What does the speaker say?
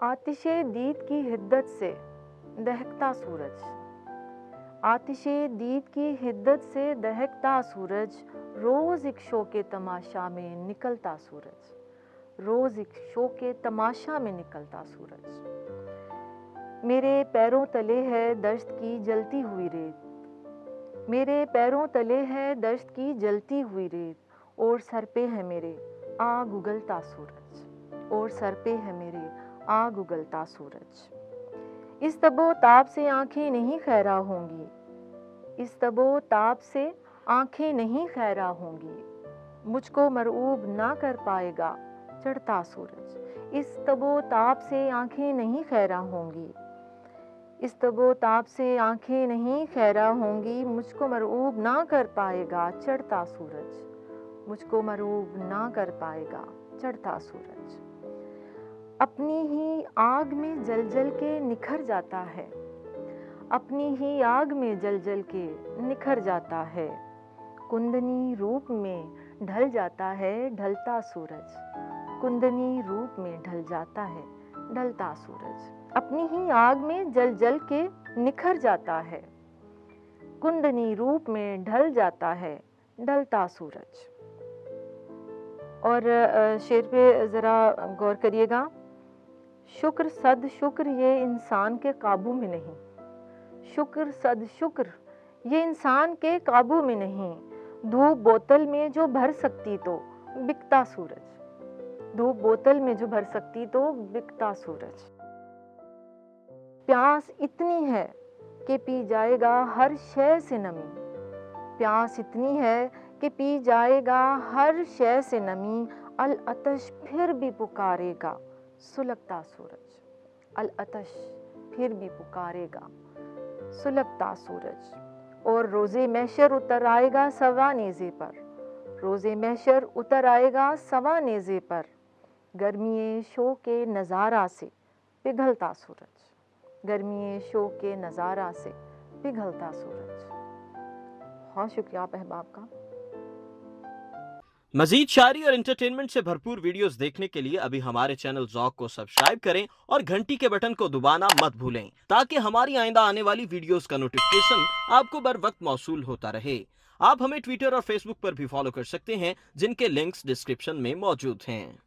आतिशे दीद की हिद्दत से दहकता सूरज, आतिशे दीद की हिद्दत से दहकता सूरज, रोज एक शो के तमाशा में निकलता सूरज, रोज एक शो के तमाशा में निकलता सूरज। मेरे पैरों तले है दश्त की जलती हुई रेत, मेरे पैरों तले है दश्त की जलती हुई रेत, और सर पे है मेरे आग उगलता सूरज, और सर पे है मेरे आग उगलता सूरज। इस तबो ताप से आंखें नहीं खैरा होंगी, इस तबो ताप से आंखें नहीं खैरा होंगी, मुझको मरऊब ना कर पाएगा चढ़ता सूरज। इस तबो ताप से आंखें नहीं खैरा होंगी, इस तबो ताप से आंखें नहीं खैरा होंगी, मुझको मरऊब ना कर पाएगा चढ़ता सूरज, मुझको मरऊब ना कर पाएगा चढ़ता सूरज। अपनी ही आग में जल जल के निखर जाता है, अपनी ही आग में जल जल के निखर जाता है, कुंदनी रूप में ढल जाता है ढलता सूरज, कुंदनी रूप में ढल जाता है ढलता सूरज। अपनी ही आग में जल जल के निखर जाता है, कुंदनी रूप में ढल जाता है ढलता सूरज। और शेर पे ज़रा गौर करिएगा, शुक्र सद शुक्र ये इंसान के काबू में नहीं, शुक्र सद शुक्र ये इंसान के काबू में नहीं, धूप बोतल में जो भर सकती तो बिकता सूरज, धूप बोतल में जो भर सकती तो बिकता सूरज। प्यास इतनी है कि पी जाएगा हर शय से नमी, प्यास इतनी है कि पी जाएगा हर शय से नमी, अल अतश फिर भी पुकारेगा सुलगता सूरज, अल अतश फिर भी पुकारेगा सुलगता सूरज। और रोज़े महशर उतर आएगा सवा नेज़े पर, रोज़े महशर उतर आएगा सवा नेज़े पर, गर्मीए शो के नज़ारा से पिघलता सूरज, गर्मीए शो के नज़ारा से पिघलता सूरज। बहुत शुक्रिया आप अहबाब का। मजीद शायरी और एंटरटेनमेंट से भरपूर वीडियोस देखने के लिए अभी हमारे चैनल ज़ौक़ को सब्सक्राइब करें और घंटी के बटन को दबाना मत भूलें, ताकि हमारी आइंदा आने वाली वीडियोस का नोटिफिकेशन आपको बर वक्त मौसूल होता रहे। आप हमें ट्विटर और फेसबुक पर भी फॉलो कर सकते हैं, जिनके लिंक्स डिस्क्रिप्शन में मौजूद हैं।